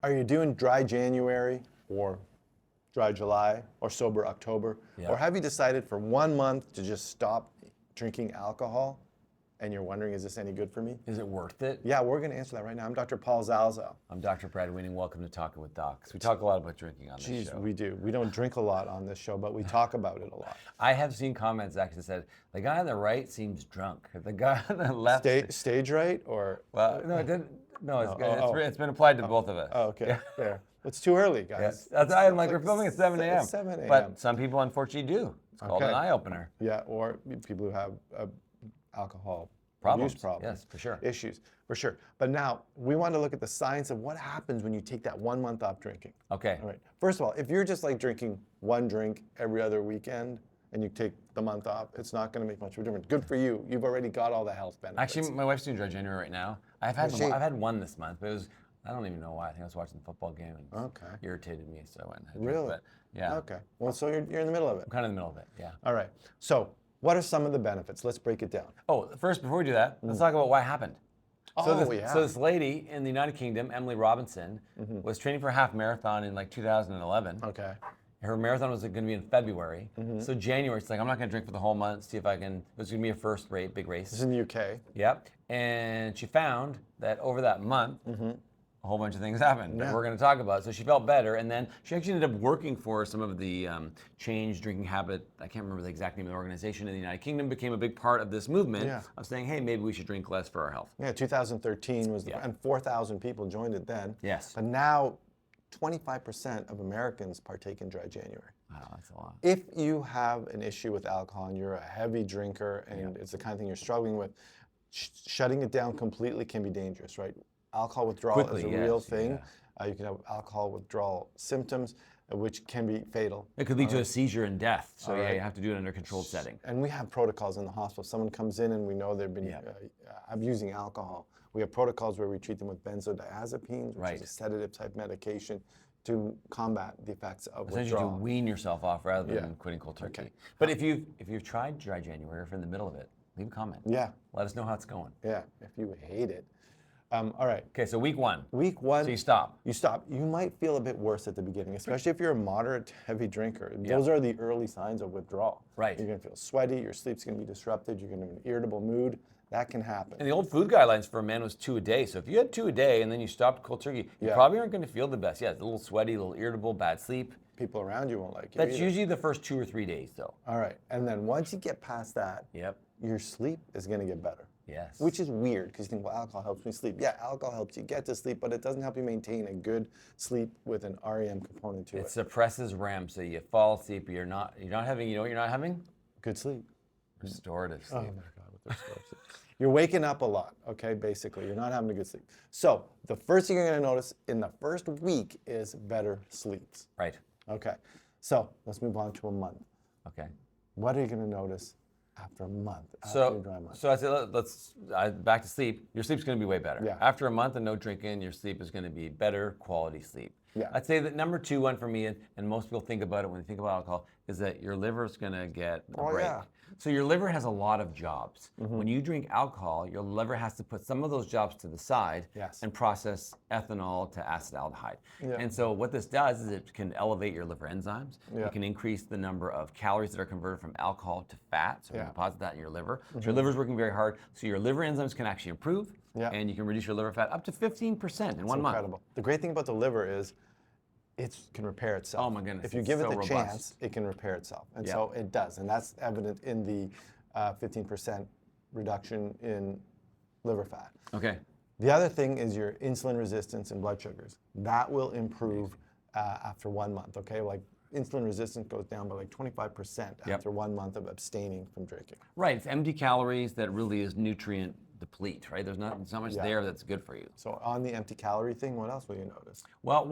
Are you doing dry January or dry July or sober October? Yeah. Or have you decided for 1 month to just stop drinking alcohol and you're wondering, is this any good for me? Is it worth it? Yeah, we're going to answer that right now. I'm Dr. Paul Zalzo. I'm Dr. Brad Winning. Welcome to Talking with Docs. We talk a lot about drinking on this Jeez, show. we do. We don't drink a lot on this show, but we talk about it a lot. I have seen comments actually that said, the guy on the right seems drunk. The guy on the left... Stage right or? Well, no, it didn't. No, it's, Oh, it's been applied to both of us. Oh, okay. Yeah. Fair. It's too early, guys. Yeah. That's I'm like, we're filming at 7 a.m. 7 a.m. But some people unfortunately do. It's called an eye-opener. Yeah, or people who have alcohol Problems. abuse problems. Yes, for sure. Issues, for sure. But now, we want to look at the science of what happens when you take that 1 month off drinking. Okay. All right. First of all, if you're just like drinking one drink every other weekend and you take the month off, it's not going to make much of a difference. Good for you. You've already got all the health benefits. Actually, my wife's doing dry January right now. I've had one this month, but it was, I don't even know why. I think I was watching the football game and it irritated me, so I went and had a drink. Really? But, yeah. Okay. Well, so you're in the middle of it. I'm kind of in the middle of it, yeah. All right. So what are some of the benefits? Let's break it down. Oh, first, before we do that, let's talk about what happened. So this lady in the United Kingdom, Emily Robinson, was training for a half marathon in like 2011. Okay. Her marathon was going to be in February. So January, she's like, I'm not going to drink for the whole month, see if I can, it was going to be a first big race. This is in the UK. Yep. And she found that over that month, a whole bunch of things happened that we're going to talk about. So she felt better, and then she actually ended up working for some of the change drinking habit. I can't remember the exact name of the organization in the United Kingdom. Became a big part of this movement of saying, hey, maybe we should drink less for our health. Yeah, 2013 was, and 4,000 people joined it then. Yes. But now, 25% of Americans partake in dry January. Wow, that's a lot. If you have an issue with alcohol and you're a heavy drinker and it's the kind of thing you're struggling with, shutting it down completely can be dangerous, right? Alcohol withdrawal is a real thing. You can have alcohol withdrawal symptoms, which can be fatal. It could lead to a seizure and death. So yeah, you have to do it under a controlled setting. And we have protocols in the hospital. Someone comes in and we know they've been abusing alcohol. We have protocols where we treat them with benzodiazepines, which is a sedative type medication, to combat the effects of withdrawal. Essentially to wean yourself off rather than quitting cold turkey. Okay. But if you've tried dry January or if you're in the middle of it, leave a comment. Yeah. Let us know how it's going. Yeah, if you hate it. All right. Okay, so week one. Week one. So you stop. You stop. You might feel a bit worse at the beginning, especially if you're a moderate to heavy drinker. Those are the early signs of withdrawal. Right. You're going to feel sweaty, your sleep's going to be disrupted, you're going to have an irritable mood. That can happen. And the old food guidelines for a man was 2 a day. So if you had 2 a day and then you stopped cold turkey, you probably aren't going to feel the best. Yeah, it's a little sweaty, a little irritable, bad sleep. People around you won't like you. That's usually the first 2 or 3 days, though. All right. And then once you get past that, your sleep is going to get better. Yes. Which is weird because you think, well, alcohol helps me sleep. Yeah, alcohol helps you get to sleep, but it doesn't help you maintain a good sleep with an REM component to it. It suppresses REM, so you fall asleep. You're not having. You know what you're not having? Good sleep. Restorative sleep. Oh my God, with restorative sleep. You're waking up a lot. Okay, basically, you're not having a good sleep. So the first thing you're going to notice in the first week is better sleeps. Right. Okay. So let's move on to a month. Okay. What are you going to notice after a month, after so, your dry month? So I said, let's back to sleep. Your sleep's going to be way better. Yeah. After a month of no drinking, your sleep is going to be better quality sleep. Yeah. I'd say that number 2 one for me, and most people think about it when they think about alcohol, is that your liver is going to get a break. Yeah. So your liver has a lot of jobs. When you drink alcohol, your liver has to put some of those jobs to the side and process ethanol to acetaldehyde. And so what this does is it can elevate your liver enzymes. It can increase the number of calories that are converted from alcohol to fat. So you deposit that in your liver. So your liver's working very hard. So your liver enzymes can actually improve. And you can reduce your liver fat up to 15% in 1 month. Incredible. The great thing about the liver is it can repair itself. Oh my goodness. If you give it the chance, it can repair itself. And so it does. And that's evident in the 15% reduction in liver fat. Okay. The other thing is your insulin resistance and blood sugars. That will improve after 1 month, okay? Like insulin resistance goes down by like 25% after 1 month of abstaining from drinking. Right, it's empty calories that really is nutrient deplete, right? There's not much there that's good for you. So on the empty calorie thing, what else will you notice? Well,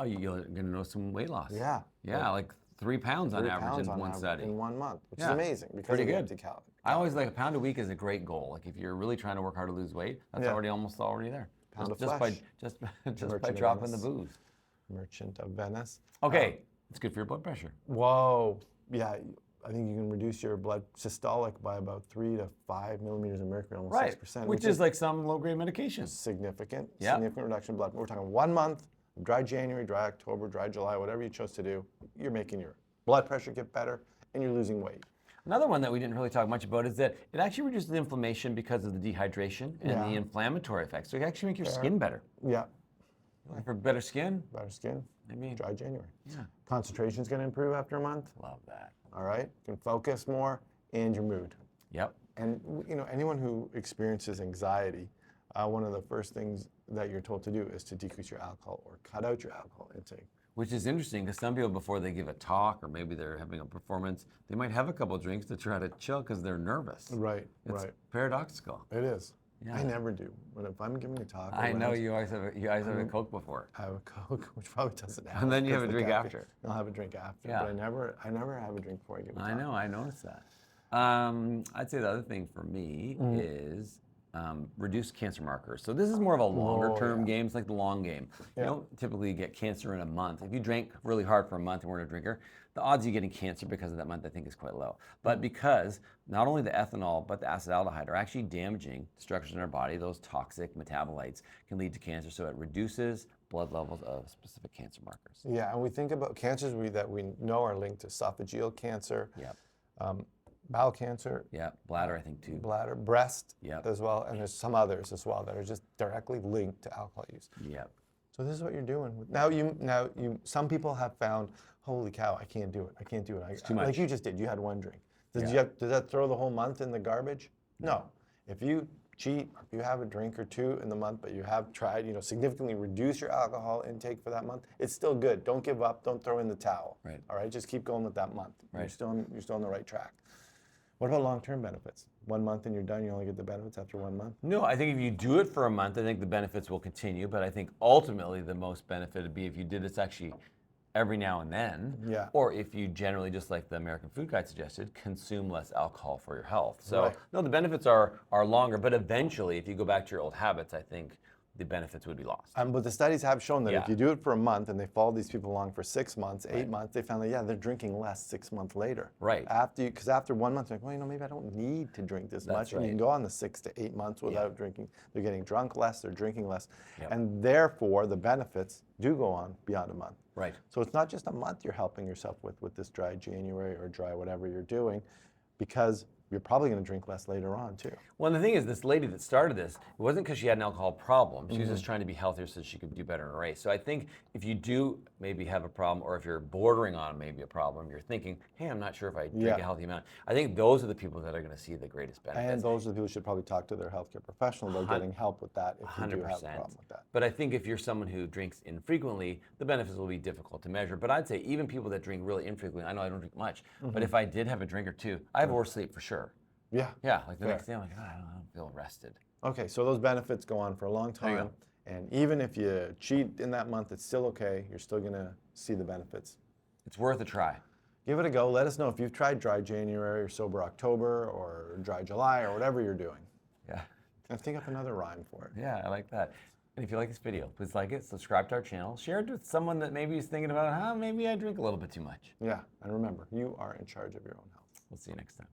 you're going to notice some weight loss. Yeah. Yeah, like 3 pounds on average in one study. In 1 month, which is amazing because pretty of the good. empty calorie. I always like a pound a week is a great goal. Like if you're really trying to work hard to lose weight, that's almost there. Pound of just flesh. by dropping the booze. Merchant of Venice. Okay, it's good for your blood pressure. Whoa. Yeah, I think you can reduce your blood systolic by about 3 to 5 millimeters of mercury, almost 6%. Which is like some low-grade medication. Significant. Yeah. Significant reduction in blood. We're talking 1 month Dry January, dry October, dry July, whatever you chose to do, you're making your blood pressure get better and you're losing weight. Another one that we didn't really talk much about is that it actually reduces inflammation because of the dehydration and the inflammatory effects. So it actually makes your skin better. Yeah. For better skin? Better skin. I mean, dry January. Yeah. Concentration's going to improve after a month. Love that. All right. You can focus more and your mood. Yep. And anyone who experiences anxiety, one of the first things that you're told to do is to decrease your alcohol or cut out your alcohol intake. Which is interesting because some people, before they give a talk or maybe they're having a performance, they might have a couple of drinks to try to chill because they're nervous. Right, it's paradoxical. It is. Yeah. I never do. If I'm giving a talk, I know you always have a Coke before. I have a Coke, which probably doesn't happen. And then you have a drink after. I'll have a drink after. Yeah. But I never have a drink before I give a talk. I know. I noticed that. I'd say the other thing for me is reduce cancer markers. So this is more of a longer term game. It's like the long game. You don't typically get cancer in a month. If you drank really hard for a month and weren't a drinker, the odds of you getting cancer because of that month I think is quite low. But because not only the ethanol but the acetaldehyde are actually damaging structures in our body, those toxic metabolites can lead to cancer. So it reduces blood levels of specific cancer markers. Yeah, and we think about cancers that we know are linked to esophageal cancer. Yep. Bowel cancer. Yeah, bladder I think too. Bladder, breast as well, and there's some others as well that are just directly linked to alcohol use. Yep. So this is what you're doing. Now some people have found, holy cow, I can't do it. I can't do it. It's too much. Like you just did. You had one drink. Does that throw the whole month in the garbage? No. If you cheat, if you have a drink or two in the month, but you have tried, significantly reduce your alcohol intake for that month, it's still good. Don't give up. Don't throw in the towel. Right. All right. Just keep going with that month. Right. You're still on the right track. What about long-term benefits? 1 month and you're done, you only get the benefits after 1 month? No, I think if you do it for a month, I think the benefits will continue. But I think ultimately the most benefit would be if you did this actually every now and then. Yeah. Or if you generally, just like the American Food Guide suggested, consume less alcohol for your health. So no, the benefits are longer, but eventually if you go back to your old habits, I think the benefits would be lost. But the studies have shown that if you do it for a month and they follow these people along for 6 months, 8 months, they found that, they're drinking less 6 months later. Right. Because after 1 month, they're like, well, maybe I don't need to drink this much. Right. And you can go on the 6 to 8 months without drinking. They're getting drunk less, they're drinking less. Yep. And therefore, the benefits do go on beyond a month. Right. So it's not just a month you're helping yourself with this dry January or dry whatever you're doing, because you're probably going to drink less later on too. Well, and the thing is, this lady that started this, it wasn't because she had an alcohol problem. She was just trying to be healthier so she could do better in a race. So I think if you do maybe have a problem, or if you're bordering on maybe a problem, you're thinking, hey, I'm not sure if I drink a healthy amount. I think those are the people that are going to see the greatest benefits. And those are the people who should probably talk to their healthcare professional about getting help with that if you do have a problem with that. But I think if you're someone who drinks infrequently, the benefits will be difficult to measure. But I'd say even people that drink really infrequently, I know I don't drink much, but if I did have a drink or two, I have worse sleep for sure. Yeah. Like the next day, I'm like, I don't feel rested. Okay, so those benefits go on for a long time. And even if you cheat in that month, it's still okay. You're still going to see the benefits. It's worth a try. Give it a go. Let us know if you've tried dry January or sober October or dry July or whatever you're doing. Yeah. And think up another rhyme for it. Yeah, I like that. And if you like this video, please like it, subscribe to our channel, share it with someone that maybe is thinking about, maybe I drink a little bit too much. Yeah, and remember, you are in charge of your own health. We'll see you next time.